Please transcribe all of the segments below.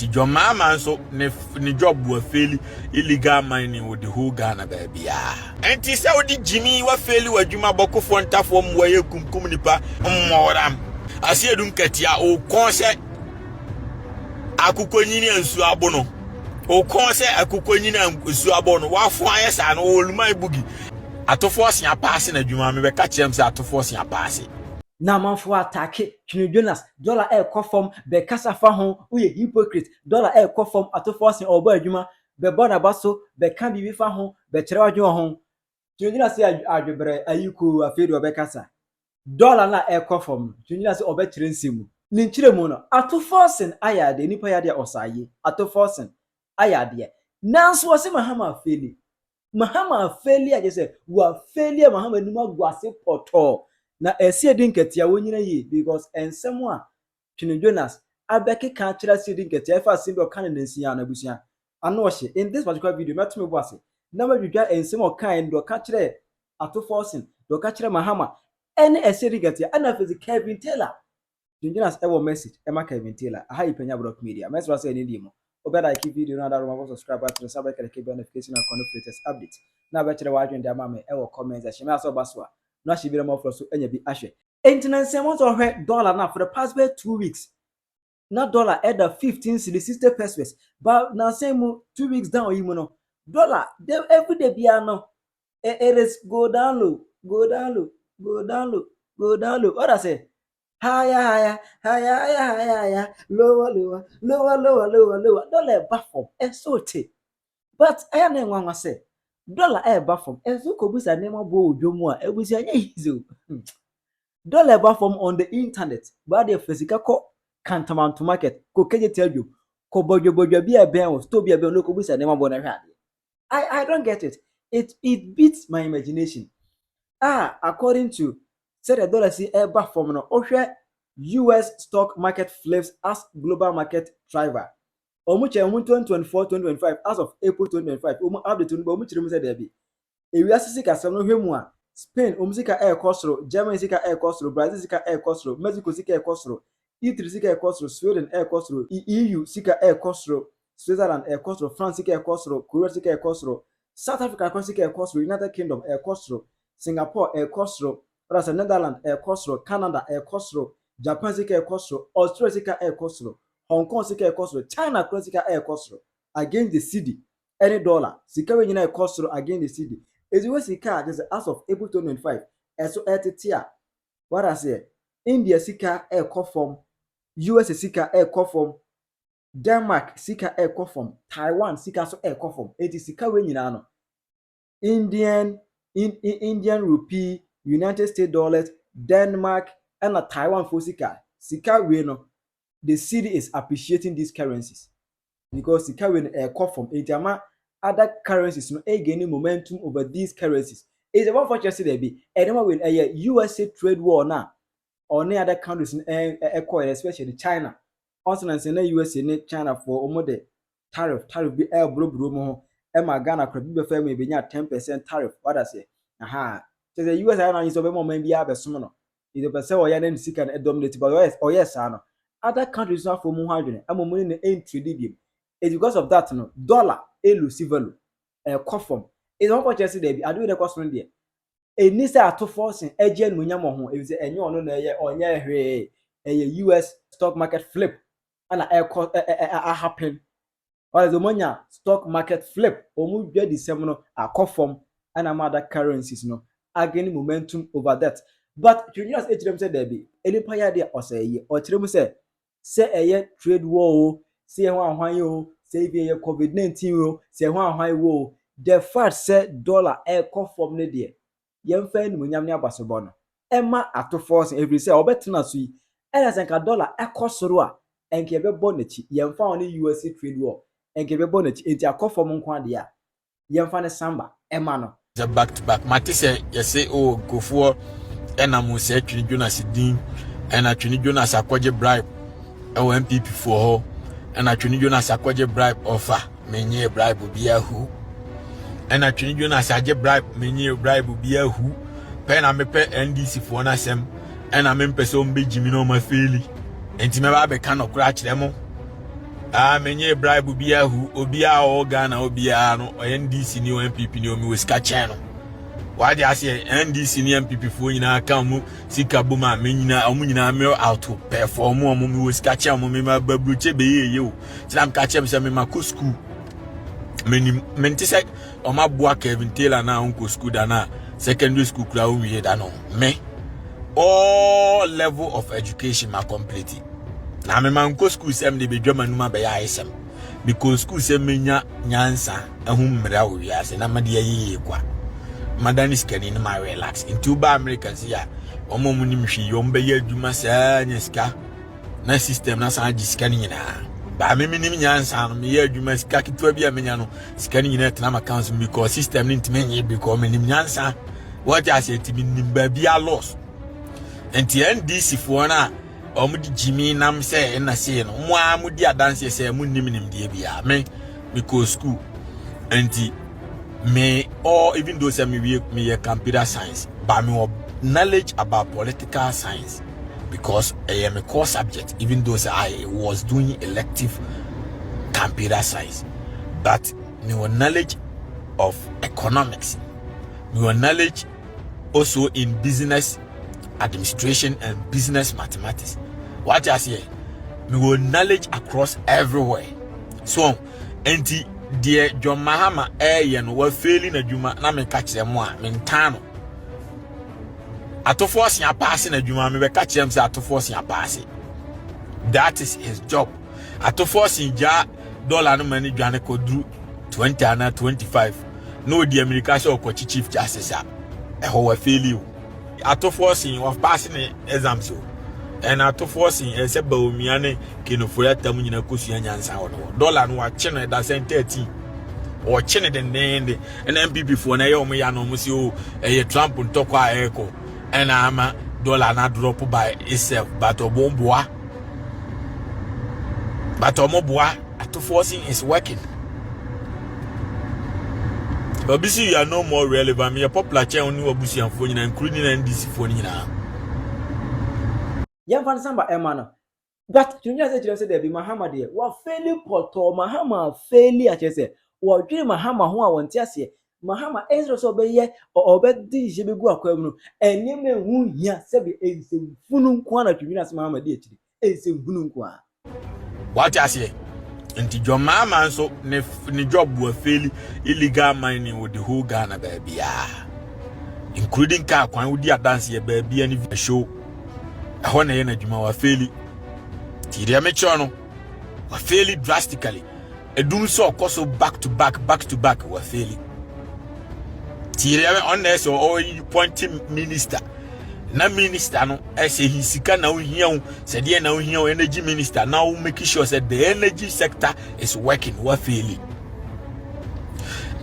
enti John Mahama so ne job was fairly illegal mining with the whole Ghana baby enti say odi Jimmy wa fairly wa dwuma boko fo ntafo mwaye kumkum nipa mmoram Asiedu Nketia o kon se akukonyini ansu abono o kon se akukonyini ansu abono wa fo ayesa no olumai bugi atofo asia pass na dwuma me be ka chem se atofo asia pass na manfo attack Twene Jonas dollar kofom be kasa fa ho uye hypocrite dollar kofom atofo asia obo adwuma be bona baso be kan bibi fa ho be kire wadwo ho Twene Jonas adwebre ayiko afedu obe kasa dollar na kofom Twene Jonas obe kire nsemu ni nkire mu no atofo asia ayade nipa yade osaye atofo asia ayade nanso wose Mahama afeli agese wa feli Mahama numa gwase poto na Asiedu Nketia wonyina yi because ensem a Twene Jonas abeke ka kira Asiedu Nketia fa simbe okan na nsia na busia ano ohye in this particular video metumi boase na madwudwa ensem okan ndo ka kira atofo sin do ka kira Mahama ene Asiedu Nketia ana fezi Kevin Taylor Twene Jonas ewo message ema Kevin Taylor aha yi Penyah block media message wase ene dimo obeda like video na da roma subscribe to the subscribe notification and connect latest update na be kire wa adwen dia mama ewo comment section me aso baswa no shibire mo fro so enya bi ahwe entinanse mo so hwe dollar na for the past 2 weeks na dollar at the 15 cedi 60 pesos but na say mu 2 weeks down yimu no dollar every day bia no it is go down low what I say higher lower dollar baffom esote but I am nwa say dollar baffom ezo ko busa nema bo odwomu a ebusi anya hizo dollar baffom on the internet but the physical ko kantamanto market ko keje tell ko bodwo bia ben o sto bia ben no ko busa nema bo na hwade I don't get it beats my imagination according to said the dollar see baffom no ohwe US stock market flips as global market driver omuche 2024-2025 as of April 2025 update no omuche mu say there be ewi asisi kasam no hwemu a Spain omusika ekosoro Germany sika ekosoro Brazil sika ekosoro Mexico sika ekosoro Italy sika ekosoro Sweden ekosoro EU sika ekosoro Switzerland ekosoro France sika ekosoro Korea sika ekosoro South Africa sika ekosoro United Kingdom ekosoro Singapore ekosoro Netherlands ekosoro Canada ekosoro Japan sika ekosoro Australia sika ekosoro Hong Kong sika ekosoro China sika ekosoro against the cedi any dollar sika we nyina ekosoro against the cedi eziwe sika just as of April 2025 eso etitia what I say India sika ekofom US sika ekofom Denmark sika ekofom Taiwan sika so ekofom eti sika we nyina no Indian rupee United States dollars Denmark and Taiwan for sika we no the cedi is appreciating these currencies because sika we ekofom etiama other currencies no gaining momentum over these currencies is the one for just there be anyone with a USA trade war now or any other countries in especially China also say na USA ne China for almost the tariff be bro mo e ma Ghana crop be fair me be nya 10% tariff what I say so the US are now is over moment be abesom no is the person or ya na sika na dominate but yes no other countries now for mo hadwene amomuni na entry dibium it's because of that no dollar elusive kofom is one for just there be adu the cost there eni say atofo sin eje nunyam ho e say enye ono na ye onye hwe US stock market flip and happen or the monya stock market flip omu dwa di sem no akofom and other currencies no again momentum over that but Juniors hrem say there be eni pa ya there oseye o hrem say eye trade war say ho ahwan yo say be COVID-19 say ho ahwan wo the fact say dollar kofom ne there yemfa ni munyam ne abasobo no ema atofo every say obetena so yi ena senka dollar ekosoro a enke bebo nachi yemfa on US trade war enke bebo nachi enti akofom nko ade a yemfa ne samba ema no the back to back matise you say go for ena mo say Twene Jonas din ena Twene Jonas akwaje bribe MPP for ho ena Twene Jonas akwaje bribe offer menye bribe bia hu ena Twene Jonas aje bribe menye bribe bia hu pe na mepe NDC for na Asem ena mempe so mbejimi no ma feli enti me ba be kan okra kire mo menye bribe bia hu obia o Ghana obia no NDC ni MPP ni omi weska cheno wadi ase NDC ni MPP fo nyina ka mu sika boma menyina omu nyina me out to perform omu mi weska chen omu me ma babruche be yeye o tilam ka chem se me ma ko school menti se o ma boa Kevin Taylor na onko school da na secondary school kura o wiye da no me all level of education ma complete. Na me man ko school sem de bedwama numa be ya Asem because school sem menya nyansa ehum mra wo wiase na made ye kwa madani skani na ma relax into ba Americans ya omo mu nim hwi yom be ya adwuma saa nyeska na system na san jiskani nyina ba me nim nyansa no me ya adwuma ska kitwa bia menya no skani nyina tena ma council because system ni ntime because me nim nyansa what I say timi nim ba bia loss enti NDC fo na omudi Jimmy nam say na say no mo amudi adanse say mu nim die bia me because school enti me or even though say me computer science but me knowledge about political science because I am a core subject even though say I was doing elective computer science but me knowledge of economics me knowledge also in business administration and business mathematics. What I say, we will knowledge across everywhere. So, enti dear John Mahama yen were failing a juma na me catch them one mentano. Atofos ya passing a juma me catch them say atofos ya passing. That is his job. Atofos in ja dollar no money jane ko drew 20 and 25. No the American show ko chief justice a ho failure. Atofosing of passing exams so and atofosing except baumiane kinofura tamu nyina kosua nyansa ho no dollar no wa che no da 13 or che ne den and MPP for na ye omo ya no mo si o Trump ntokwa eko and ama dollar na drop by itself but obomboa but omoboa atofosing is working. Obisi you are no more relevant. Me a popular channel ni obusi and phone including NDC phone nyina. Yam fan samba emana. But Twene Jonas say there be Mahama there. Wa fairly poto Mahama fairly a say. Wa dwene Mahama ho a wonte ase. Mahama ezro so be ye or obedi je be gu akwam no. Eneme hu hia se be ensem funu nko na Twene Jonas Mahama de akiri. Ensem funu nko a. What I say? Nti John Mahama so ne job was fairly illegal mining with the whole Ghana baby including car kwan wudi dance ye baby any show ho na ye na dwuma wa fairly ti dia me no wa fairly drastically edum so okoso back to back wa fairly ti dia me on so all appointing minister na minister no say he sika na ohia se de na ohia energy minister now make sure that the energy sector is working well fairly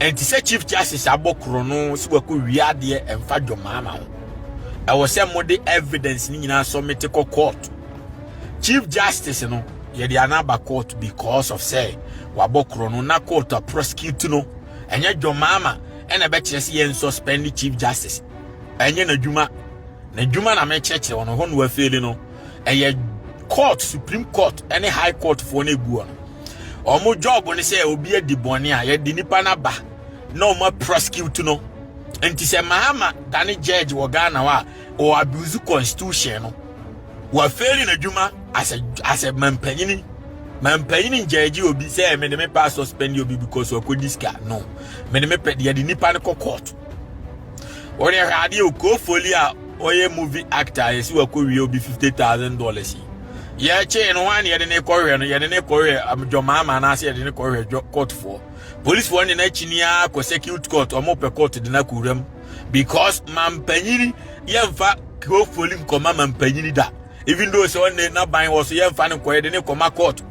and say chief justice abokro no so we ko wiade emfa dwomama ho e wo say mo de evidence ni nyina submit ko court chief justice no ye de anaba court because of say wabokro no na court a prosecute no enye dwomama e na be kire say yen suspend chief justice enye na dwuma na dwuma na me cheche ono ho no afeli no eye court supreme court any high court for na egu ono omo job no say obi adibone a ye di nipa na ba na omo prosecute no enti se Mahama dane judge wo Ghana wa o abuse constitution no wa feli na dwuma as a mampanyini judge obi say me de me pass suspend obi because of diska no me de me pe de nipa ne court ori hade o ko foli a oye movie actor yes we ko wi obi $50,000 ye che no wan ye de ne korwe no ye de ne korwe John Mahama na se ye de ne korwe court for police for na chinia ko security court o mo pe court de na kuram because mampanyini ye mfa ko foli nkoma mampanyini da even though so one na ban was ye mfa ne ko ye de ne koma court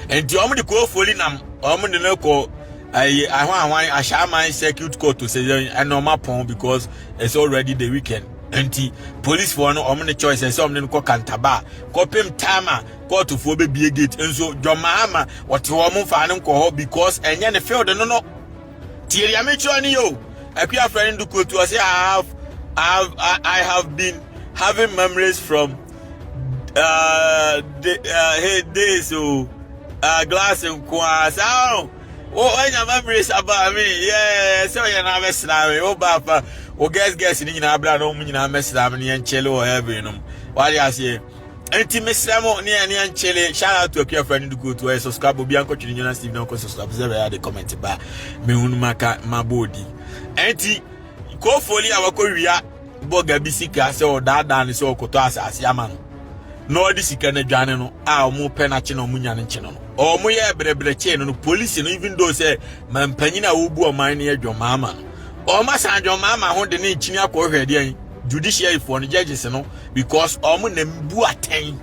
enti o mo de ko foli nam o mo de ne ko I shall my security court to say a normal pon because it's already the weekend. Anti police for no omni choice and some ko kantaba ko pem tama ko to fo be gate and so John Mahama what you want fa no ko because enye ne field no tiria me choni yo akua friend do to say I have been having memories from days so glass nkwa sao o enya memories about me yeah so you na mesra me o ba o guess ni nyina abra no mu nyina mesra me ne nchele o heaven no wali ase enti mesra mo ne nchele shout out to your friend do go to subscribe obi anko Twene Jonas TV no ko subscribe say ya the comment ba me hunu maka mabodi enti ko foli awako wia boga bisika se o dada ne se okoto asase ama no no di sika na dwane no a omo penache na omo nyane nche no omo ye brebre che no police no even though say mampanyina wo bu oman ne adwoma ama no omo san adwoma ama ho de ne nchini akohwede an judicial for no judges no because omo na mbu aten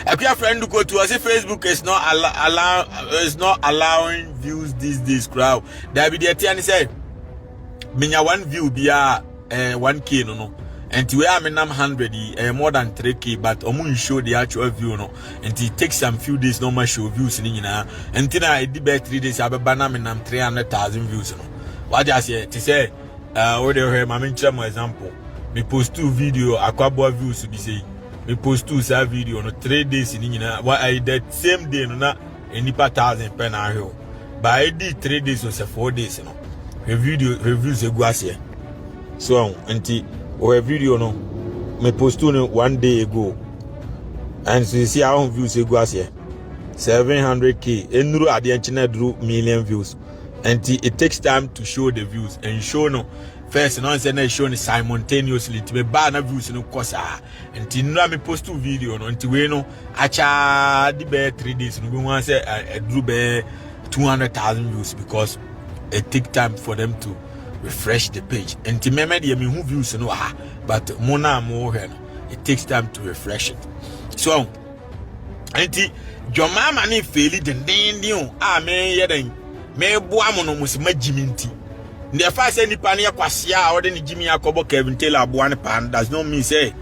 akwa friend go to us Facebook is not allowing views these days crowd that be the tian say minya one view bia 1k no and we are minimum 100 more than 3k but omun show the actual view no and it takes some few days normal show views ni nyina and then I did be 3 days abeba na minimum 300,000 views no what I say to say we dey hear mama nchira mo example me post 2 video akwabo views be say me post 2 sa video no 3 days ni nyina what I did same day no na enipa 1000 per na hill but I did 3 days or 4 days no reviews egu ase so anti or a video no me post 1 day ago and so you see how views egu ase 700k enuru ade enchina dru million views and it takes time to show the views and show no first no say na show ni simultaneously to me ba na views no kosa and nura me post 2 video no nti we no acha di be 3 days no we wan say dru be 200,000 views because it take time for them to refresh the page and to remember the who views no but mona mo it takes time to refresh it so anti your mama ni faili den me yeden me boa mo no musima jiminti the first any pan ya kwasia or den jimi akobo Kevin Taylor aboa ne pan does not mean say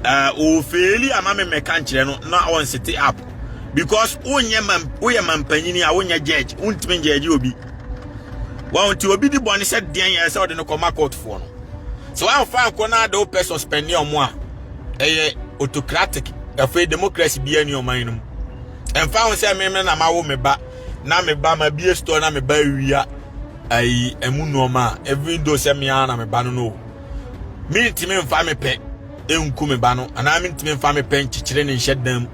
o faili ama me kan kire no na on set up because onye man panyini a onye judge untime judge obi want to be the bonnet said den ya say no come court for no so I find corner do person spend your mo autocratic a democracy be any your mind and found say me na ma wo me ba ma be store na me ba wia ai emu normal every do say me na me ba no me ntime mfa me pe enku me ba no ana me ntime mfa me pe nchichire ne nhedam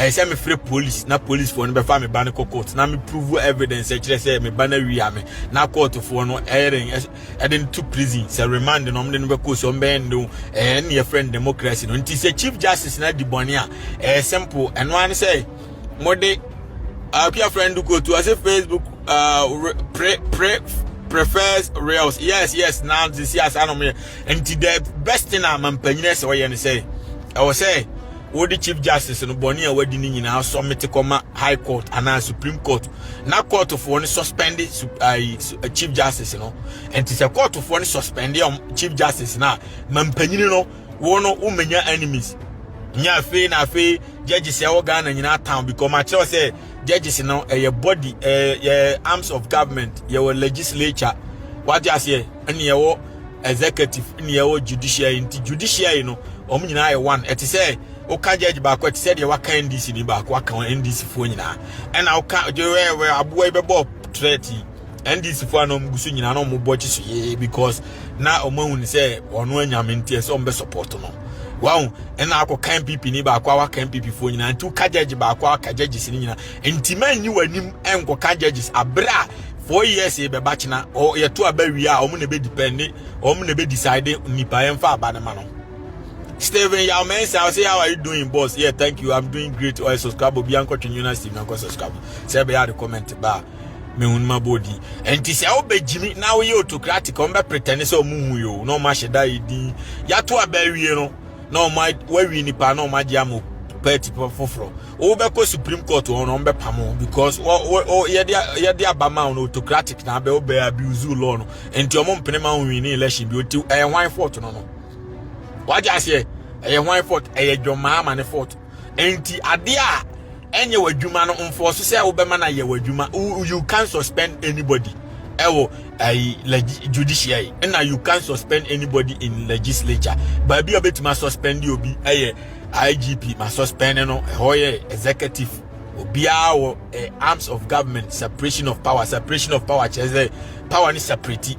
say me free police na police for no be fa me ban court na me prove evidence kire say me ban wi ame na court for no eden to prison say remand no me be ko so mbe ndo ne your friend democracy no nti say chief justice na di boni a simple and one say mode your friend go to as Facebook prefers rails yes now this year anom and the best thing am panyine say we say I will say what the chief justice no boni a wadi ni nyina submit koma high court and supreme court na court for no suspend chief justice no and it's a court for no suspend chief justice na mampanyini no wono umenya enemies nya fe na fe judges e wo Ghana nyina town because ma tell say judges no body arms of government your legislature what you say and your executive and your judicial judicial no nyina one et say o ka judge ba ko said you waka NDC ni ba ko aka NDC fo nyina and na o ka je we aboy be bo threat NDC fo na mgusu nyina na mo bo chi so ye because na o mahun say ono anyame ntie so mbe support no wow and na ko kan PP ni ba ko waka PP fo nyina ntu ka judge ba ko aka judges ni nyina entiman nyi wanim enko ka judges abra 4 years e be ba china o ye to abawi a o mo na be depend o mo na be decide nipa en fa aba na ma no Steven, your man, I'll say, how are you doing, boss? Yeah, thank you. I'm doing great. Or subscribe, Bianco Twene Jonas TV, Bianco subscribe. Say, be the comment bar. Me un my body. And this how be Jimmy now you autocratic. Come back pretend so mumu yo. No mash die di. Ya to a berry no. No my where we nipa no my diamo. Petty for. Over Supreme Court on be pamo because yeah dia bama on autocratic na be abuse law no. And your mom penema win election be to wine fort no. What I say, one fault, your mama and fault. Enti adia, any your juma no unforce say obemana your juma. You can't suspend anybody. Judiciary, and now you can't suspend anybody in legislature. But be a bit must suspend you be IGP must suspend no executive Obia or arms of government, separation of power chese power ni separate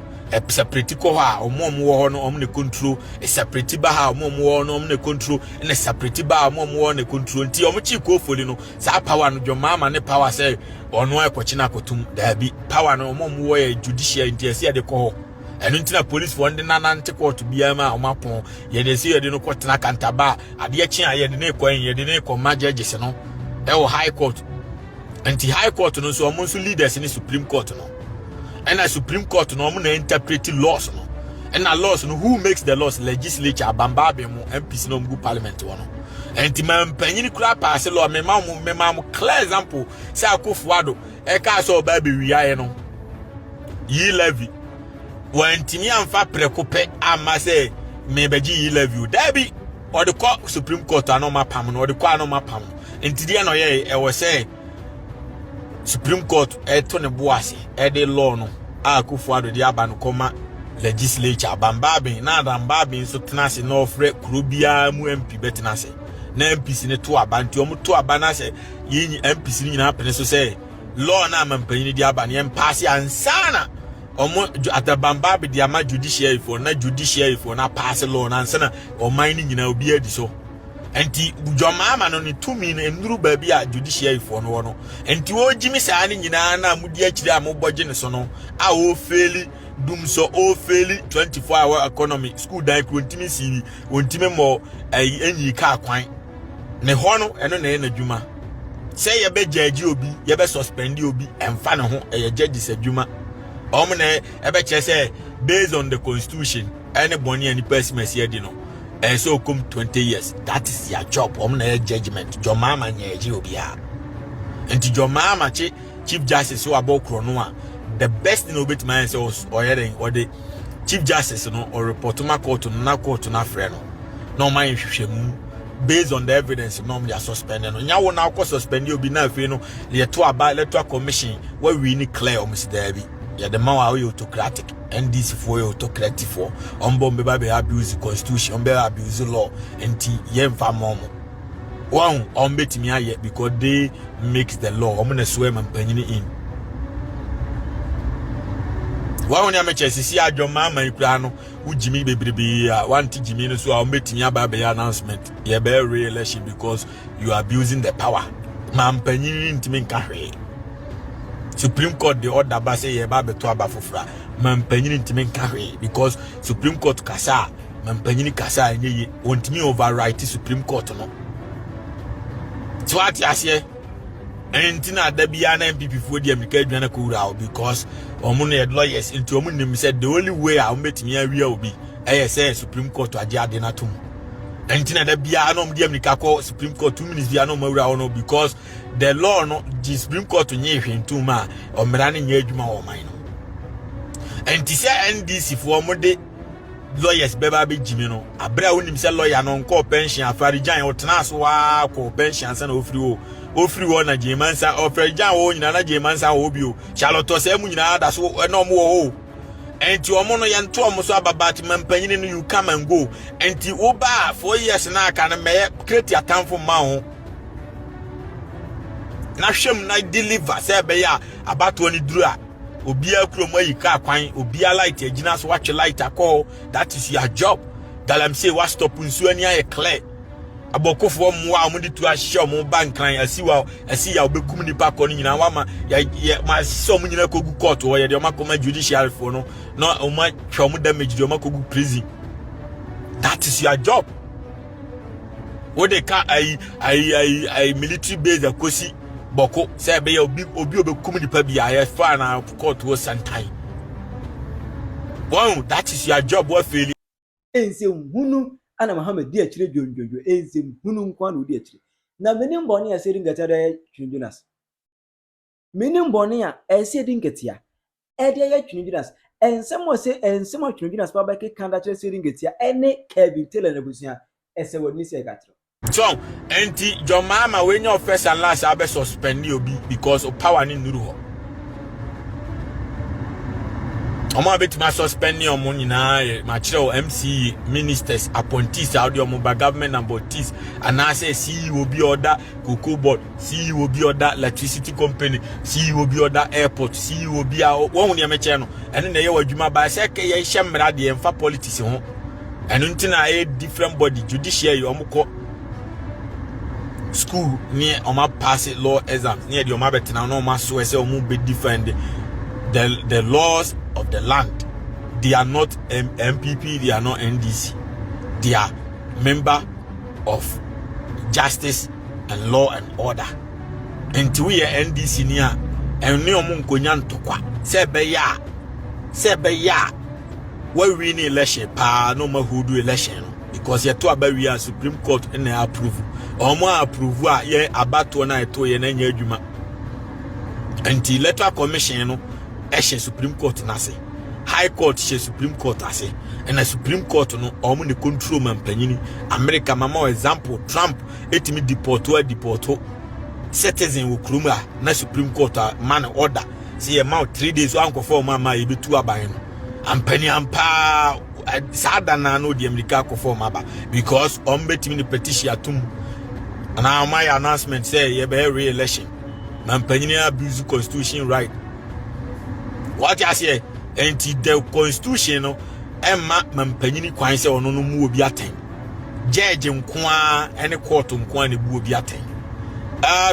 separate ko ha omom wo no omne control separate ba ha omom wo no omne control and separate ba omom wo ne control nti omchi ko foli no sa power no dwomama ne power say ono ekwochi na kotum da bi power no omom wo ye judicial nti ese de ko ho enu ntina police for ndi nanante court bia ma omapon ye de se ye de no kwotena kantaba ade achi aye de ne kwan ye de ne ko judges no e high court anti high court no so omo so leaders in supreme court no and a supreme court no omo na interpret laws no and a laws no who makes the laws legislature abamba be mo MPs no mgu parliament wono anti man panyin kura pass law me ma mo clear example say Akufo-Addo e ka so ba be wiaye no yi levy wantimi amfa prekope ama say me beji yi levy dabi or the court supreme court anoma pam no or the court anoma pam anti dia no ye e was say Supreme Court to ne boase de law no Akufo-Addo de aba no koma legislature bambabe na bambabe so tenase no frɛ krobia mu MP betenase na MPs ne to aba nti omo to aba na se yi MPs ni nyina pene so say law na ampanyin de aba ne pass ansana omo atabambabe de ama judicial for na pass law na ansana oman ni nyina obi adi so enti Mahama no ni tumi na enduru baabi a judicial for no no enti wo jimi saa ni nyina na mudi akire amobogye ne so no a o faili dum so o faili 24-hour economy school dan krontimi si wontimi mo enyi ka kwan ne ho no eno na na dwuma say ye be judge obi ye be suspend obi emfa ne ho ye judge adwuma na ebe che say based on the constitution anybody any person here di no and so come 20 years. That is your job. Na judgment. Mahama nyeji obia. And to Mahama Chief Justice who about Kronoa. The best thing obit man says or the Chief Justice no or report to my court to na friend. No mind based on the evidence normally are suspended. No nya na ko suspend you be na fe no le to aba electoral commission where we need clear o Mr. Debbie. Yeah, the man are autocratic and this for autocratic for be abuse the constitution, be abuse the law, and yem fa mom. One bet me aye because they make the law. I'm gonna swear and penny in. One ya meche sisi ajo mama ikrano u Jimmy baby one ti Jimmy no so bet me aba be announcement. Yeah, be re-election because you are abusing the power. Man penny in timin kahwe. Supreme Court the order ba say ye ba beto aba fofra man panyin ntimi nkawe because Supreme Court kasa man panyin kasa enye wontimi override Supreme Court no so what yase entina da bia na MPP fo di America adwana ko wura because omo no lawyers into omo nim said the only way a ometimi awia obi say Supreme Court ade ade na tom entina da bia na omo di America ko Supreme Court 2 minutes bia na omo wura no because the law no the Supreme Court nye hwentuma omra ne nye adwuma wo man no enti se NDC fo omode lawyers beba be jimi no abra wonim se lawyer no nko pension afarijan otena so wa ko pension ansa na ofri wo na jemansa ofarijan wo nyina na jemansa wo bi o charlotte se mu nyina da so na omo wo enti omo no yento omo so ababati mampanyin no you come and go enti wo ba 4 years na aka na me create atamfo ma ho na hwem na deliver say be ya abato ni duru a obia kromo yi ka kwan obia light agina so watch light akọ that is your job galamse wa stop nsu ani aye clear abokofo mwa amudi tu ahye mo bankran asi ya obekum ni pa kọ ni nyina wa ma so mo nyina kogu court wo ye de ma koma judicial for no o ma twa mo damage de o ma kogu prison that is your job what they ka I military base akosi boko say be obi obekum ni pa bia ya fa na court wo santai wow that is your job what fail ense hunu ana Mahama di akire dwondwonwo ense hunu nkwa na di akire na menim bone Asiedu Nketia da Twene Jonas menim bone a Asiedu Nketia e de ya Twene Jonas ensem o se ensem Twene Jonas ba ke kanda kire Asiedu Nketia ene Kevin Taylor na busia ese woni se gatro so enti Mahama when your first and last abe suspend obi because of power ni nuru ho Omo bit ma suspend your money na material MC ministers appointees out your mobile government and bodies and I say CEO be order cocoa board, CEO be order electricity company, CEO be order airport, CEO be one ya mechano and then they were juma by second ye shamra de emfa politics ho and until a different body judicial you omo school near oma pass it law exams near the oma betina no ma so say omo be defend the laws of the land. They are not MPP, they are not NDC. They are member of justice and law and order. Until we are NDC near and no munkonyan tokwa. Sebe ya we win election pa no ma who do election because ye to abawi a Supreme Court and approve. Omo approve a ye abato na eto ye na nya adwuma. Until electoral commission no Supreme Court na say High Court Supreme Court ase and the Supreme Court no omo ne control man panyini America mama example Trump etimi deport citizen wo kruma na Supreme Court man order say amount 3 days anko for mama e betu aban no ampani ampa sada na no di America ko for maba because betimi ni petition atum na my announcement say ye be re-election man panyini abuse constitution right. What I say, anti the constitution no emma mampanyini kwan se ono no mu obi aten. Judge nkoa any court nkoa ne bu obi aten.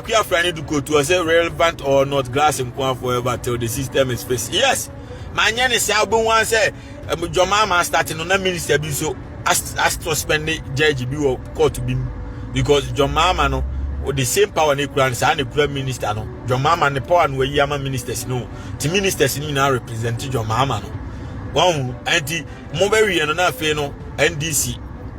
Queer friend do go to say relevant or not glass nkoa forever till the system is fixed. Yes. Manya ne say obo wan say Joma ma start no na minister bi so as to spend judge bi wo court bi because Joma no with the same power ne kura say ne kura minister no Joma ne power no we yama ministers no the ministers ni na represent Joma no one anti mo be wi no na fe no NDC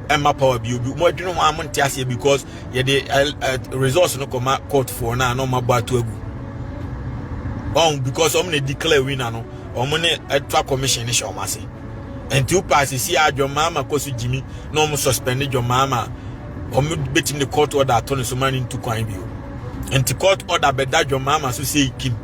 emma power bi obi mo adwene ho amonte ase because ye the resource no come court for na no mabato agu because ne declare winner no ne electoral commission ni shoma say anti u pass si a Joma kosu jimi no mo suspend Joma betim the court order turn so man into kwan bio enti court order be da Joma so say kim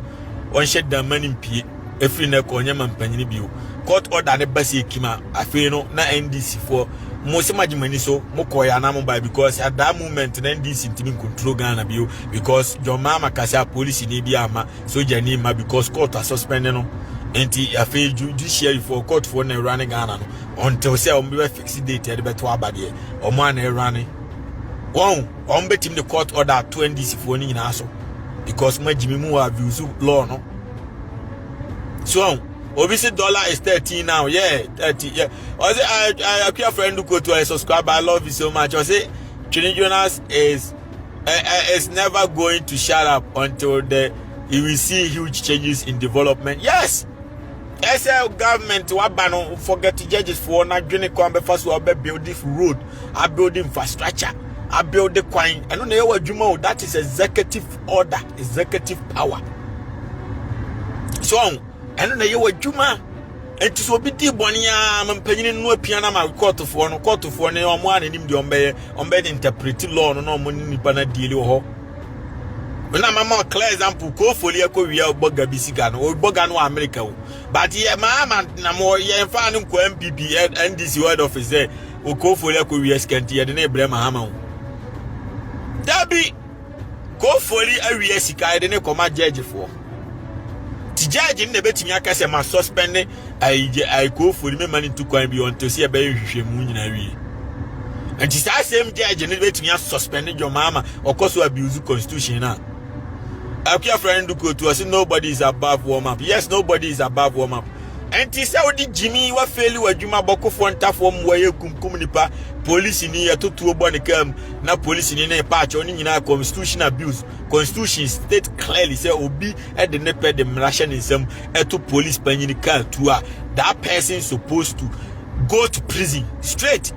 on shed the money pie efri na ko nyama mpanyini bio court order ne ba say kima afi no na NDC for mo se magimani so mo koya na mo ba because at that moment na NDC ntimi control Ghana bio because Joma kasa police ni bi ama soldier ni ma because court suspend no enti afi judicial for court for na running Ghana no until say o be fix date e be to abade o mo na running one betim the court order to NDC for ni na so because magimi mu abuse law no so obviously dollar is 13 now 30 I say I a friend who go to subscribe. I love you so much. I say Twene Jonas is never going to shut up until you will see huge changes in development. Yes, SL government wabano forget to judges for not doing kwambe first will build this road, I build infrastructure, I build the coin. I don't know what Jumo, that is executive order, executive power. So I don't know what Juma. It is obiti bonia mampanyini no piana ma court for no omo an nim de ombe interpret law no omo nipa na deal ho. Na mama clear example ko folie ko wi oboga bisika no oboga no America o. But ye Mahama na mo ye fa no ko MPP NDC word office there o ko folie ko wi scanty ye de na Ibrahim Mahama o. Dabi ko folie awi sika de ne koma judge for. Ti judge ne betimi akase ma suspend I go for the money to coin beyond to see a baby wi. And she says same judge and betimi suspended your mama or cause abuse constitution now. I care friend to go to us nobody is above warm up. Yes, nobody is above warm up. And she said Jimmy wa fail wa Juma boko for form where you kum nipa police in here to boni cam na police in a patch on in constitution abuse. Constitution state clearly say obi at the nepe the ration in some to police car to that person supposed to go to prison straight.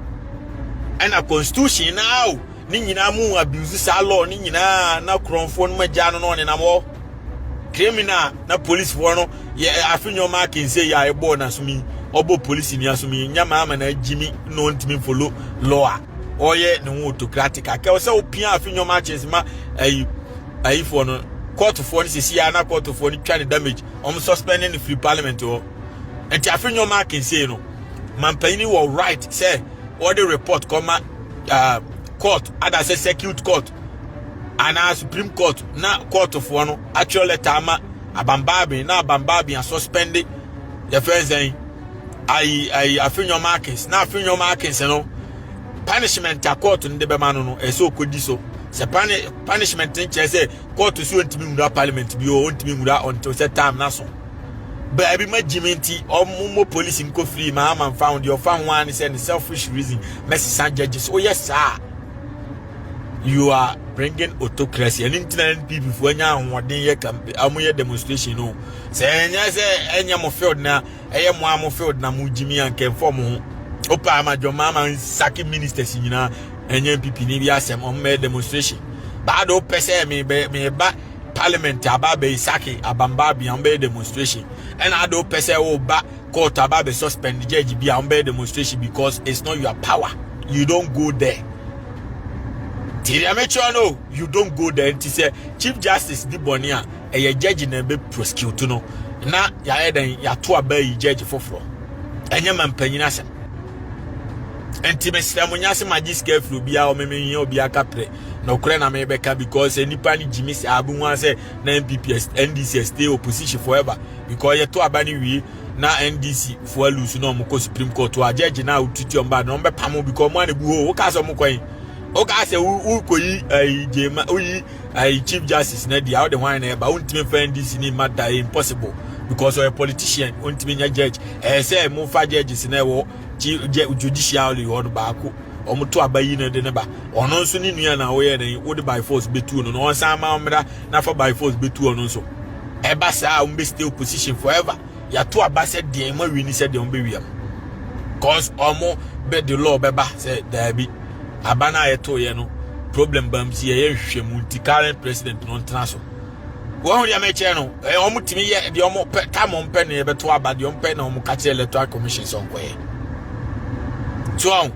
And a constitution now nina mu abuse sa law nina na kronfo no magya no na mo criminal na police for no ye afinyo mark say ya ebo na sumi obo police ni asumi nyama ama na Jimmy no ntimi follow law oye no autocratic aka say opia afinyo matches ma ayi for no court for no sisi ya na court for no twa damage suspending the free parliament o And Afenyo Mark can say no. Mampani will right say all the report comma court, other say circuit court, and our Supreme Court, now court of one actually tama abambabi, now bambabi and suspended the first day. I Afenyo Markins, now Afenyo Markins, you know. Punishment a court in the Bemano no so could so. Se punishment in say court to sue to me with parliament be own to me without until set time naso. But I be my Jiminti or more police in free Mahama found your found one is a selfish reason. Messi judges. Oh yes, sir. You are bringing autocracy and internet people for one day a demonstration. No, say any more field now, a more field now, Mujimi and can form. Opa ma your mama and saki ministers in and MPP ni Asem on me demonstration. But do pese me ba parliament ababe saki abamba bi on be demonstration. And I do pese o ba court ababe suspend judge bi on be demonstration because it's not your power. You don't go there. Tiria make sure no, you don't go there. And say Chief Justice Di Bonia a judge na be prosecute no. Na ya eden ya to abai judge foforo. Enye man panyin Asem. Enti mesramunya se magistrate flu bia o memenye obi aka pre na okre na me beka because enipa ni Jimmy abu nwa se na MPP NDC stay opposition forever because ye to abani wi na NDC for lose no mo Supreme Court wa judge na ututi omba no be pamo because mo anebu ho o ka so mo kwan o ka se u koyi jema oyi Chief Justice na dia o de hwan na ba untime fa NDC ni matter impossible because of a politician untime nya judge say mo fa judges na wo Judicial or Baku or Mutu Abayi na de neba or no suni nua na we na would by force betu no no sama mra na for by force betu no so eba sa umbe stay position forever ya to abase de ma wi ni said de umbe wiam cause omo be the law beba say there be abana yeto ye no problem bam si ye hwehwemu nti current president no ntraso wo ya meche no omo timi ye de omo time on pen ye beto abade on pen na omo ka che electoral commission so nkwe so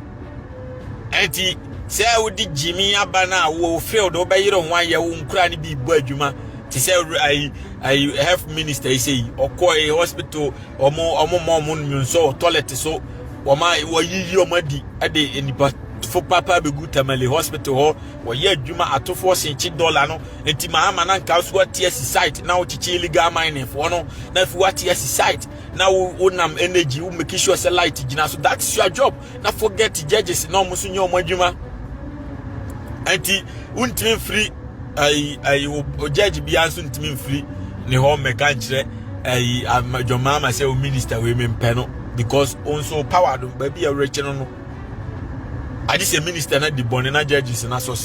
enti say wodi Jimmy abana wo field obeyiro hwan ye wo nkura ni bi bo adwuma ti say I health minister say okoi hospital omo nso toilet so woma wo yiyi omadi ade enipa fo papa be gutamale hospital ho wo ye adwuma atofo $1 no enti Mahama na nka so atie site na wo chichi illegal mining fo no na fi watie site na wo nam energy wo make sure say light gina so that's your job na forget judges na omuso nye omadwuma enti untimi free o judge bi anso untimi free ne ho meka nkire Mahama say o minister we mempe no because also power do ba bi a reche no I just a minister na the born na judges na so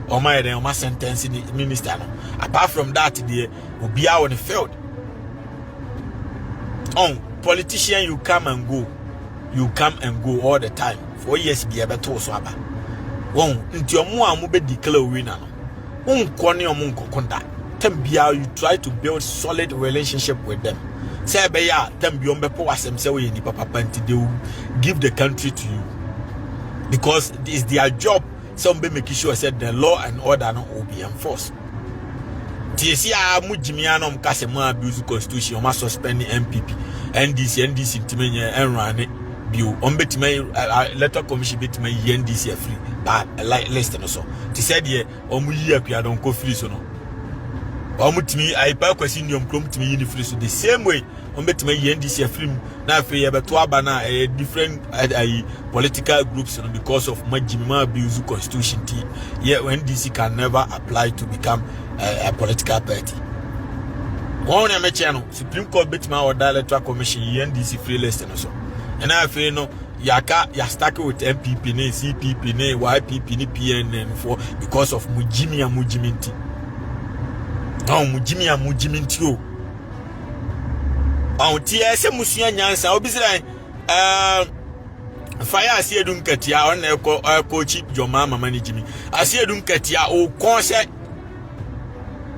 o my den o ma sentence ni minister no apart from that the obi a on the field. Politician, you come and go all the time. 4 years be able to so aba. Nti omo amu be declare winner no. Kone omo nkokonda. Tembia you try to build solid relationship with them. Say be ya tembia ombepo Asem say we ni papa nti they will give the country to you. Because it is their job. Some be making sure said the law and order no will be enforced. TC Mujimiano Mkasema abuse constitution, or must suspend the MPP, NDC Timenye and Rane, Bill, Ombetime, letter commission bit my NDC free, but like less than so. T said ye, Omuya, don't go free so no. Omutimi, I question you come to me in free so the same way, Ombetime NDC free, now for a Tuabana, a different political groups because of Majima abuse constitution. Yeah, NDC can never apply to become a political party. One of my channel, Supreme Court bit my order electoral commission, NDC free list and so. And I feel no, ya stuck with MPP, CPP, YPP, PNN for because of Mujiminti. Oh, Mujiminti. Oh, TS Musia Nyansa, obviously, fire Asiedu Nketia on coach your mama managing. Asiedu Nketia, oh, concert.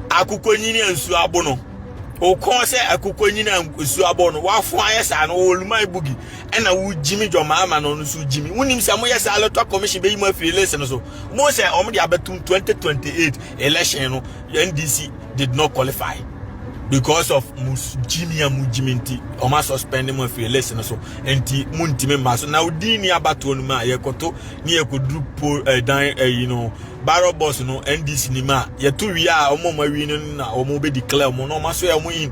Akuko nyini ensu abono o kon se akuko nyini ensu abono wa fo ayesa na oluma ibugi ena wu Jimmy Mahama no nsu Jimmy wunim se mo yesa electoral commission be yima free election so mo se o mo dia betum 2028 election no NDC did not qualify because of Jimmy and Mujiminti, or my suspending my free lesson so anti Muntime Maso. Now, Dini Abaton Ma Yakoto, near could do poor you know, Barrow Boss, no, ND Cinema, Yatu ya, or more marine, or mobe declare, Monoma, so I'm in.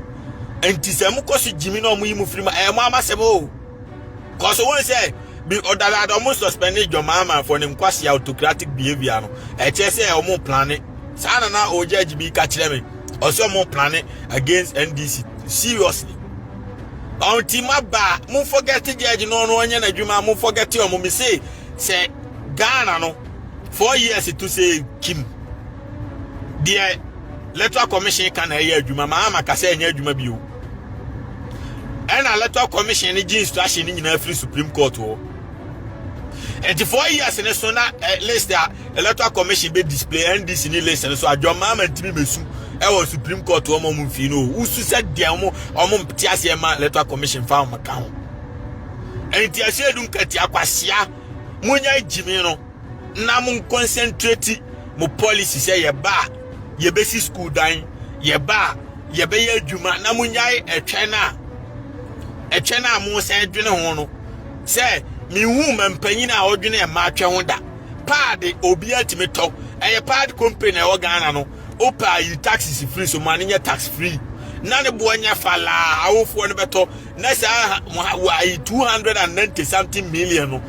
And Tisamukosi Jimmy no Mumu Frima, and Mamma Sebo. Cause one say, be or that almost suspended your mama for an quasi autocratic behavior. A chess or more planet. Sana na o judge be catch them. Also more planet against NDC. Seriously. Until ba, mo forget the judge no one na juma, mo forget your mummy say Ghana no 4 years to say Kim. The electoral commission can hear juma, Mahama ka say nya juma biu. And a electoral commission ni instruction in every Supreme Court. And the 4 years in the sona list the electoral commission be display NDC ni list so adwo mama ntimi besu e was Supreme Court o mo mfi no usu said dia mo mtiase ma electoral commission fa mo ka ho and the Asiedu Nketia kwasia munya jimi no na mo concentrate mo policy say ye ba ye besi school dan ye ba ye be ye adwuma na munya etwe na mo say dwene ho no say mi hu mampanyina a odwene e ma atwe ho da pad obi atime to eye pad company e Ghana no opa you taxes free so man nya tax free na ne bo nya fala awofo ne beto na sa 290 something million no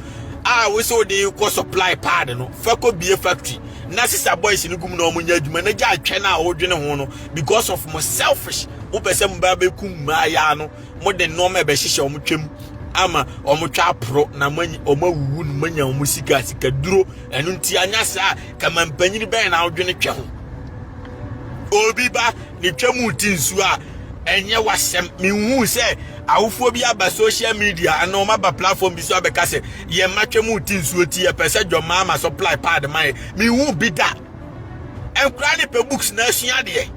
we so dey ko supply pad no fako bie factory na sister boys ni gum na omunya adwuma na ja atwe na odwene ho no because of more selfish wo pese mba be kum ma ya no mo de no ma be hihye omtwem ama omutwa pro na manyi omawuwu no manya omusika sika duro enu nti anya sa kama mpanyini ben na odwene twa ho obi ba ni twam utinsu a enye wasem mihu se awufo bi aba social media ana o maba platform bi so abeka se ye matwam utinsu oti ye pese Mahama supply pad man mihu bi da enkura ni pe books na asua de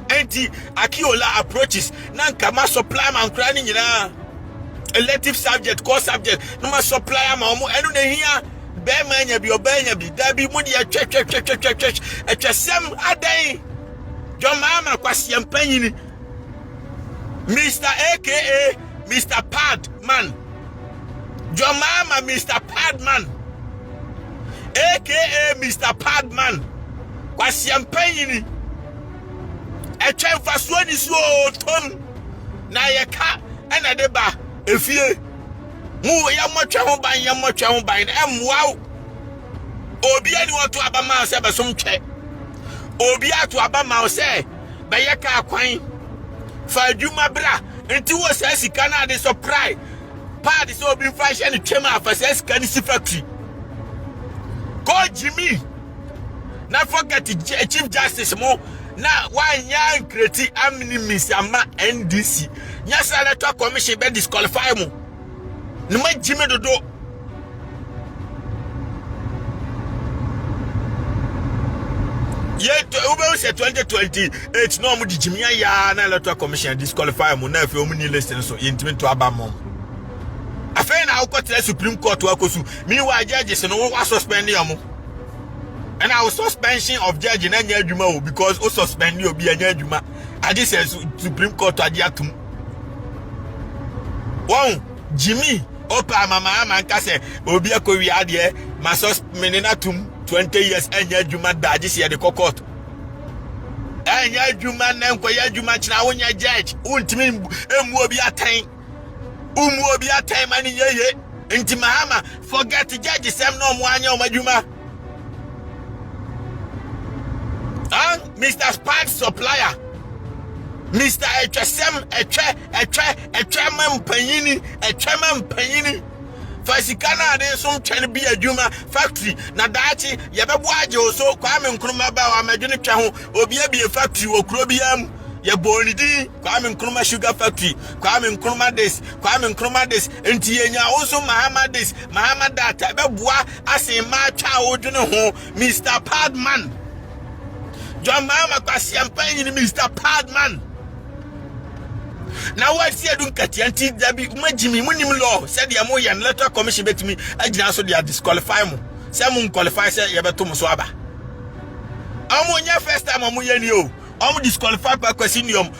enti akiola approaches na nkama supply man kura ni nyina elective subject course subject no ma supply am omo enu na hia be manya bi obanya bi da bi mu de atwesem adan Mahama kwasi empanyini Mr. AKA Mr. Padman Mahama Mr. Padman AKA Mr. Padman kwasi empanyini etwen faso ni so tom na yeka ena de ba efie mu ya motwa ho ban emwa obi ani woto abama se besom twe obi atu abama se be ye ka kwan fa adwuma bra enti wo se sika na de surprise pad so obi fashion ni twema fa se sika ni si factory go Jimmy na forget Chief Justice mo na wanya create amnesty ama NDC nya electoral commission be disqualify mu ne ma Jimmy dodo yet ube se 2028 no mu di Jimmy ya na electoral commission disqualify mu na afi o mu ni list so yentimi to aba mom afi na ukotre Supreme Court wakosu mi wa judges no wa suspend yamu. And our suspension of judge na nya adwuma o because o suspend you obi anya adwuma ade say Supreme Court agiatum won Jimmy opa mama nka say obi akowi ade ma suspend na tum 20 years anya adwuma da ade say the court anya adwuma na nkoya adwuma kina wonya judge untimi emu obi atan mani yeye nti Mahama forget judge sem no mo anya o madwuma. Mr. Spad supplier Mr. HSM Penyini Fasikana de some China be a Juma factory na dachi yabwaje so Kwame Nkrumah ba wa medwene twa ho obi be a factory wo krobiam ya bonidi Kwame Nkrumah sugar factory Kwame Nkrumah this enti yenya also Mahama this Mahama data beboa asema twa odwene ho Mr. Padman Mahama kwasi empanyini Mr. Padman. Now what Asiedu Nketia anti dabi umajimi munim law said ya mo yan electoral commission betimi agina so they disqualify mo. Say mo qualify say ye beto mo so aba. Amonya first time amonya ni o. disqualify per quesinium,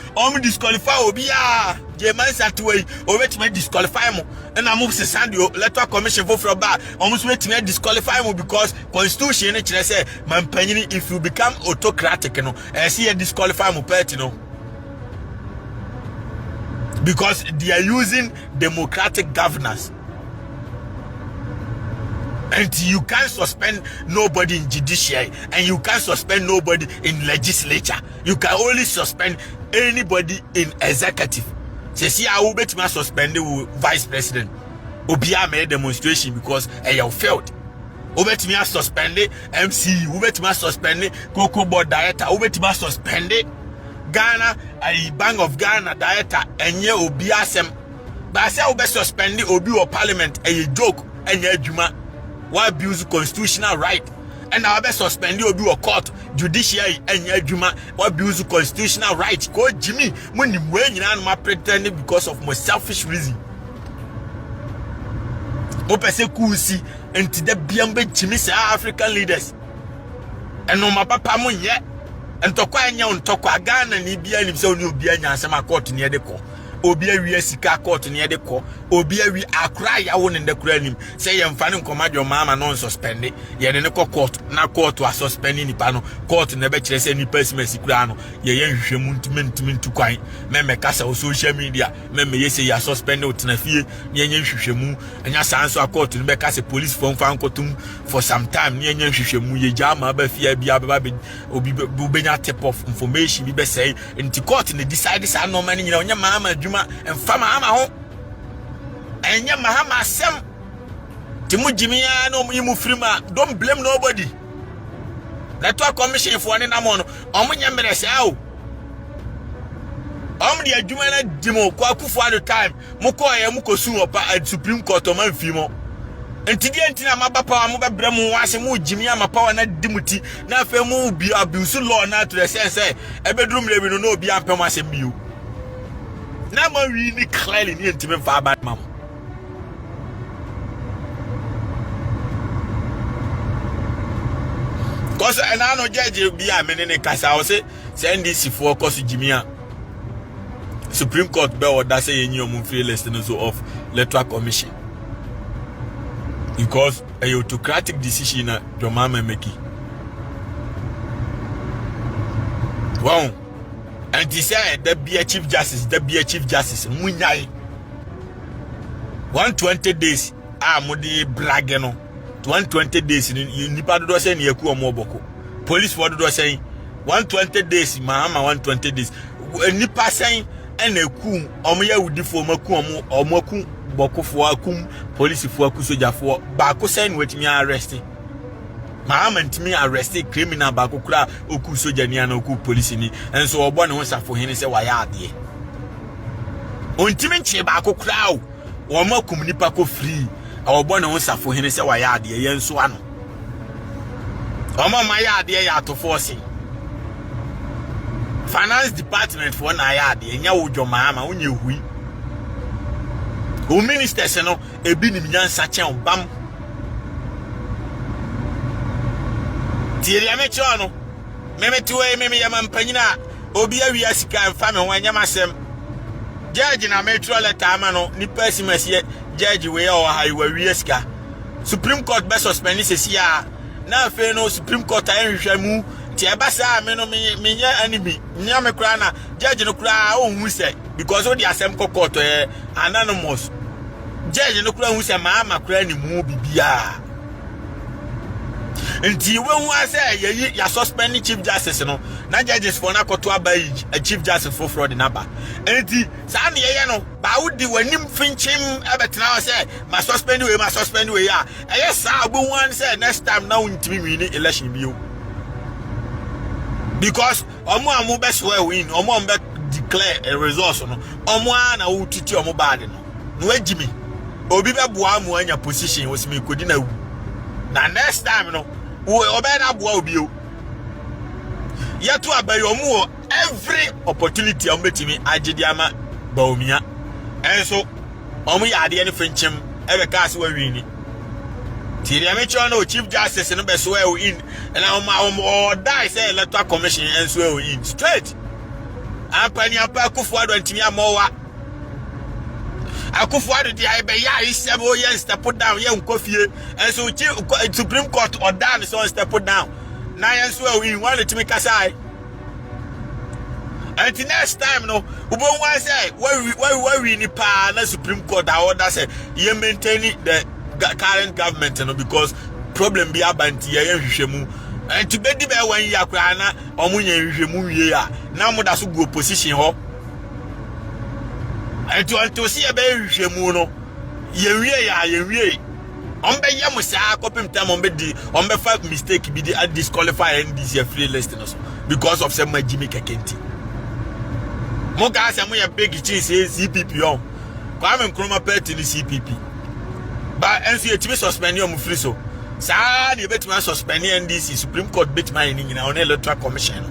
disqualify obia. Jeman Satway, or wait me disqualify mo. And I move to Sandio, electoral commission vote for a bar. Almost wait me disqualify mo because constitution say, man penny if you become autocratic, you know, and see a disqualify mo pet, you know. Because they are using democratic governance. And you can't suspend nobody in judiciary, and you can't suspend nobody in legislature. You can only suspend anybody in executive. Say, see, I will bet me suspend the vice president. Obia made demonstration because I failed. Bet me suspend the MC. Bet me suspend the Cocoa Board director. Bet me suspend the Ghana, a Bank of Ghana director, and ye Obi Asem. But I say I will suspend the Obi or Parliament. A joke and ye Juma. Why abuse constitutional right? And I will suspend the Obi or court, judiciary, and ye Juma. Why abuse constitutional right? Go Jimmy, when you win, you pretending because of my selfish reason. Opese kusi enti de biambe Jimmy say African leaders. And no my papa mo ye. Ntokwa anya ntokwa Ghana ni bia ni se oni obi anya asema court ni de ko. Obi awi asika court ni de ko. Obi awi akra ya wo ne de kura nim. Say ye mfa ne nkoma de Mahama non suspend. Ye ne ko court na court wa suspend ni pa no. Court ne be kire se ni pesimesi kura no. Ye hwehwemu ntumi ntukwan. Me kasa o social media. Me ye say ya suspend o tena fie. Ye hwehwemu. Anya sanso court ne be kasa police for fan kotum for some time. Ye hwehwemu ye jama ba fie bia ba obi benya tip of information be say nti court ne decide say no man nyina onya Mahama adwuma emfa Mahama ho enya Mahama Asem timu jimia no mu frima. Don't blame nobody. Electoral commission for ne namo no omunya merese awo di adwuma na dimo kwa kufu at the time mukọ ye mukosu opa at Supreme Court o man fimo ntidi entina mabapa mo bebre mu wase mu jimia mapawa na dimuti na afa mu bi abuse law na to the sense ebedrum lebi no obi ampem asem biu na ma wi ni clearly ni ntime fa bad mam cause na no judge bi a menene kasa o say NDC for cause jimia Supreme Court be order say yenyi omun free list so of electoral commission because a autocratic decision na Mahama make. Wow. And he said there be a chief justice munyai 120 days mudi blage no 120 days nipa do say na yaku omo boko police for do say 120 days Mahama 120 days nipa say and eku omo ya wudi fo maku omo ku bokofo akum police fo aku soja fo ba ko say no wetimi arrest Mahama ntimi arrest criminal ba ko kura oku soja ni ana oku police ni enso obo ne ho safo hene se waya ade ontimi nche ba ko kura o makum nipa ko free obo ne ho safo hene se waya ade yenso ano omo ma ya ade ya to force finance department for na ya ade nya wo dwo Mahama onye hui o ministers no ebi ni nyansa chen bam tieri amecho no memetuwe meme ya mampanyina obi awi asika mfa me ho anyam asem judge na metro letter ama no ni pesimesi judge we o ha iwa wi asika Supreme Court be suspend sesia na fe no Supreme Court ahwehwa mu ti ebasa me no menya enemy nya me kura na judge no kura o hu se because o di Asem court anonymous judge no kura hu se Mahama kura ni mu bibia nti we hu ase ya suspend chief justice no na judges for na koto abai a chief justice for fraud number nti sa na ye no ba wudi wanim finchim ebetena say ma suspend we ya sa obo hu say next time na untimi win election bio because omo amu be so win omo be declare a result no omo na wututi omo bad no wagimi obi be boa amu anya position osimi kodi na wu na next time no obe na boa obi o yetu abayi omo every opportunity omo betimi agidi ama baomia enso omo ya ade ne finchim ebe ka se wa wini Tiri amateur no chief justice no be so in and or die say electoral commission and so in straight. Ampanya pa Akufo-Addo ntimi amowa. Akufo-Addo di ai be ya isebo ye step down ye nkofie and so Supreme Court or down so step down. Na ye so in one ntimi kasai. And the next time no ubo wan say why we ni pa na Supreme Court that order say ye maintain the current government no because problem be abanti ye hwehwemu and to be the be wan yakra na omunye hwehwemu wie a na mo da so go opposition ho and to see be hwehwemu no ye wie on be ye mo sa kopim time on be di on be five mistake be the disqualify NDC free list no so because of some Jimmy Kekenti mo ga say mo ye big cheese CPP on Kwame Nkrumah party ni CPP. But NC you suspend your free so. Sa you bet me suspend NDC Supreme Court bet my nyina on electoral commission.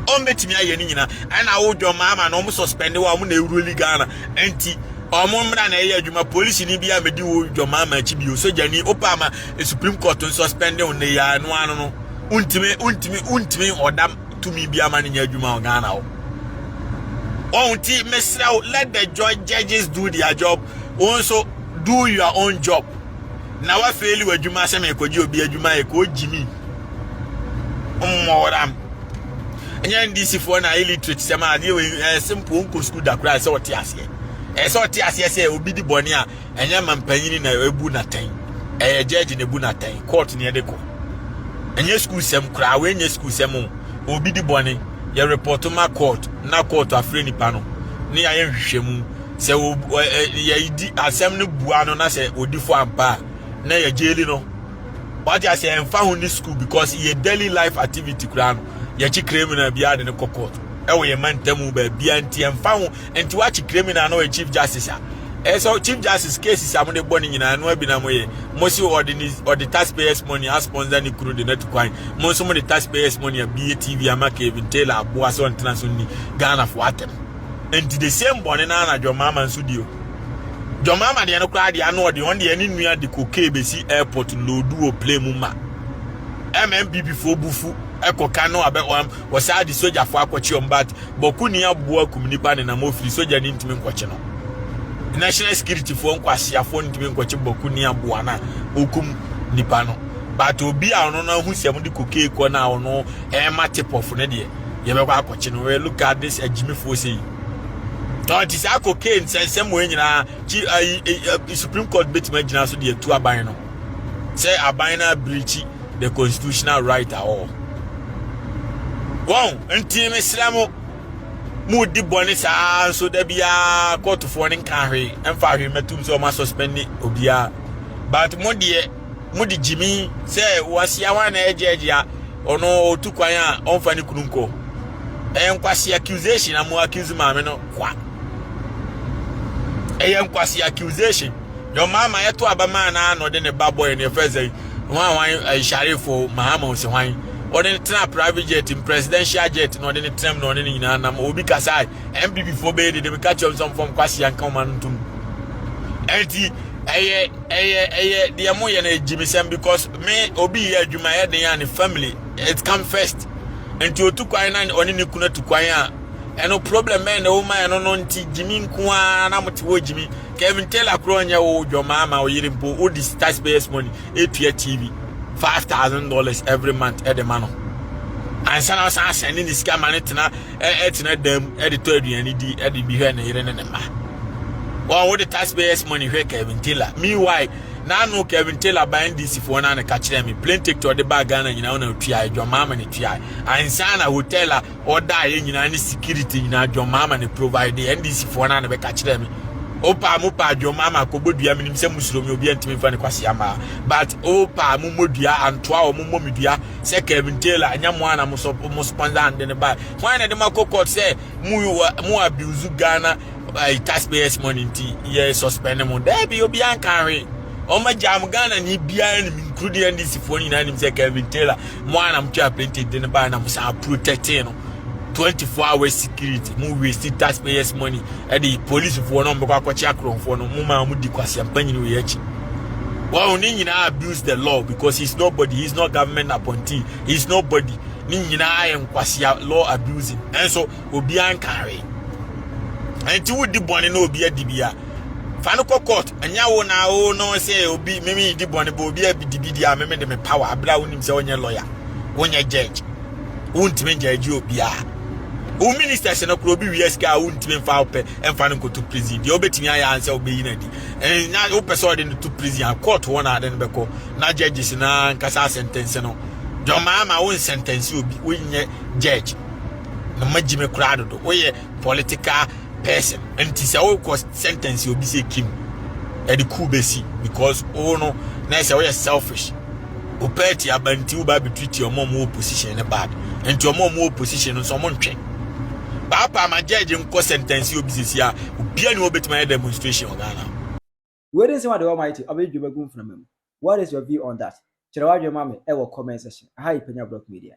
On bet me aye nyina and I would your mama no suspend wa mo na rule Ghana enti omo mra na aye adwuma police ni bia medi wo your mama achi bi so jani opama Supreme Court suspend on ya no anu no untimi odam to me bia man nya adwuma Ghana o. Onti mesra let the judges do their job also do your own job. Now I fail you adwuma se me koji obi adwuma e ko jimi. Omoram. Enya ndisi for na illiterate se ma de we simple unko school da kra se oti ase. Se oti ase se obi di boni a enya mampanyini na ebu na tan. Judge na ebu na tan. Court ne de ko. Enya school sem kra we enya school sem obi di boni ye report ma court na court afre nipa no. Ne ya hwehwemu se ye di Asem no bua no na se odifo ampa na ye jeli no what you say emfa ho ni school because ye daily life activity kura no ye chi criminal bia de ne court e wo ye mantamu ba bia nti emfa ho enti wa chi criminal no chief justice so chief justice case am de boni nyina no abi na moye mo si or the taxpayers money as sponsor ni kuru de net kwan mo so mo the taxpayers money a BATV amaka even tell aboa so ntena so ni Ghana for atem. And the same bonnet na your mama and studio. Your mama the no cry the ano the on the any near the cocaine besi airport lodu o play muma. MMB before bufu eko kano abe was sad the soldier for akwachi on bat boku ni aboa kumnipa na mo free soldier ni ntimi nkwachi no. National security for nkwasi afo ntimi nkwachi boku ni aboa na okum nipa no. But obi a no na hu siam the cocaine ko na ono ma tip off ne de ye be kwa akwachi no. Look at this Jimmy Fosse. Don't is cocaine same way nyina Supreme Court bet me nyina so de two aban no say aban na breach the constitutional right at all. Wow, enti me slamo mu di boni sa so da bia court for nin kan hwe emfa hwe metum so ma suspend obia but mo di Jimmy say wasia wan na ejeja ono otukwan a onfa ni kununko enkwasi accusation amu accuse maame no kwa enkwasi accusation your mama yeto abama na no de ne baboy ne fezai wan Sharifo Mahama se hwan or the private jet in presidential jet no de ne trem no ne nyina nam obi kasai MPP for be de catch up some from kwasi ankan mantum enti the amoye na Jimmy Sam because me obi ye adwuma ye den and family it come first enti otukwan na oni ne kuna tukwan a eno problem me na o man no nti Jimmy nko na motwo Jimmy Kevin Taylor kronya o your mama o yirimpo o this taxpayers money etua TV $5,000 every month at the man and sana san sending this scam man etina dem editor aduani di edi bi hwe na yire ne ma what the taxpayers money hwe Kevin Taylor meanwhile na no Kevin Taylor buying this for na ka kire me plane ticket to the bag Ghana nyina na tua your mama ne tua and sana hotel order ye nyina ni security nyina your mama ne provide NDC for na be ka kire me opa mupa your mama ko bodua minim se musuromi obi antimi fa ne kwase ama but opa mu modua antoa o mu momedua se Kevin Taylor anyamo ana mo sponsor and ne ba why na de makokot say mu abuse Ghana taxpayers money nti ye suspend mo there be obi ankanwe o ma jam Ghana ni bia ni including NDC for ni na nim se Kevin Taylor mo ana mtwa plenty de ne ba na mo sa protecting no 24-hour security mu waste taxpayers money. The police for no mbekwa kwachi akron for no mu ma mu di kwase ampanyi no yechi Well, Nina abuse the law because he's nobody, he's not government appointee, he's nobody. Nina and Kwasia law abusing. And so Obi and carry. And you would the bonny no be a dibia. Fanuko court, and ya wona no say Obi, maybe the bonny will be a bidia, maybe the power, brown himself on your lawyer, on your judge. Won't mean judge you be who ministers and a club yeska won't mean foul pay and Fanuko to prison. The obeting I answer be in it. And now open sword into prison and court one then beko. Now judges na kasa sentence no. Your mama won't sentence you be judge. No majime crowd do. We political person. And it is a cost sentence you be say king. And the coup because oh no, nice way selfish. Opeti abanti uba be treat your mom more position bad. And your mom more position on someone train. Papa my judge in cost sentence you be here. Be any bit my demonstration on Ghana. Where is what the Almighty? I will you go from him. What is your view on that? Shall I your mommy ever comment section? Hi, Penyah Block Media.